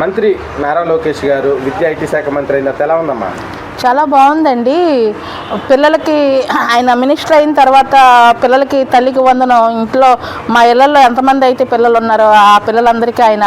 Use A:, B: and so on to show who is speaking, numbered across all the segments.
A: మంత్రి నారా లోకేష్ గారు విద్యా ఐటీ శాఖ మంత్రి అయిన ఎలా ఉందమ్మా?
B: చాలా బాగుందండి. పిల్లలకి ఆయన మినిస్టర్ అయిన తర్వాత పిల్లలకి తల్లికి వందనం ఇంట్లో మా ఇళ్లలో ఎంతమంది అయితే పిల్లలు ఉన్నారో ఆ పిల్లలందరికీ ఆయన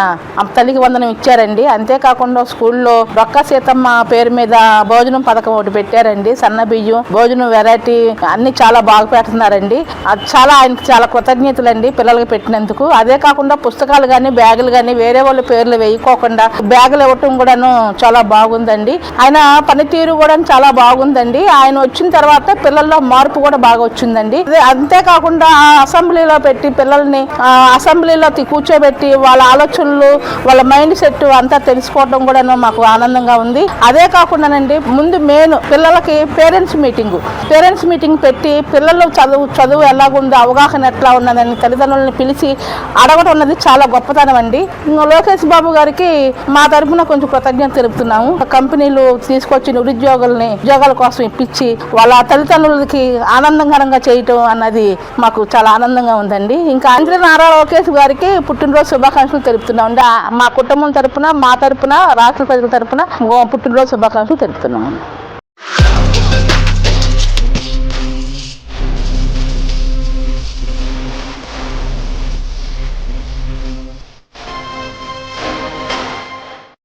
B: తల్లికి వందనం ఇచ్చారండి. అంతేకాకుండా స్కూల్లో రొక్క సీతమ్మ పేరు మీద భోజనం పథకం ఒకటి పెట్టారండి. సన్న బియ్యం భోజనం వెరైటీ అన్ని చాలా బాగా పెడుతున్నారండి. అది చాలా ఆయనకి చాలా కృతజ్ఞతలండి పిల్లలకి పెట్టినందుకు. అదే కాకుండా పుస్తకాలు కానీ బ్యాగులు కానీ వేరే వాళ్ళ పేర్లు వేయకోకుండా బ్యాగులు ఇవ్వటం కూడాను చాలా బాగుందండి. ఆయన పనితీరు కూడా చాలా బాగుందండి. ఆయన వచ్చిన తర్వాత పిల్లల్లో మార్పు కూడా బాగా వచ్చిందండి. అంతేకాకుండా అసెంబ్లీలో పెట్టి పిల్లల్ని అసెంబ్లీలో కూర్చోబెట్టి వాళ్ళ ఆలోచనలు వాళ్ళ మైండ్ సెట్ అంతా తెలుసుకోవడం కూడా మాకు ఆనందంగా ఉంది. అదే కాకుండానండి ముందు మెయిన్ పిల్లలకి పేరెంట్స్ మీటింగ్ పెట్టి పిల్లలు చదువు ఎలాగుందో అవగాహన ఎట్లా ఉన్నదని తల్లిదండ్రులను పిలిచి అడగడం ఉన్నది చాలా గొప్పతనం అండి. లోకేష్ బాబు గారికి మా తరఫున కొంచెం కృతజ్ఞత తెలుపుతున్నాము. కంపెనీలు తీసుకొచ్చి ఉద్యోగాల కోసం ఇప్పించి వాళ్ళ తల్లిదండ్రులకి ఆనందకరంగా చేయటం అన్నది మాకు చాలా ఆనందంగా ఉందండి. ఇంకా మంత్రి నారా లోకేష్ గారికి పుట్టినరోజు శుభాకాంక్షలు తెలుపుతున్నాం. మా కుటుంబం తరపున మా తరపున రాష్ట్ర ప్రజల తరపున పుట్టినరోజు శుభాకాంక్షలు తెలుపుతున్నాం.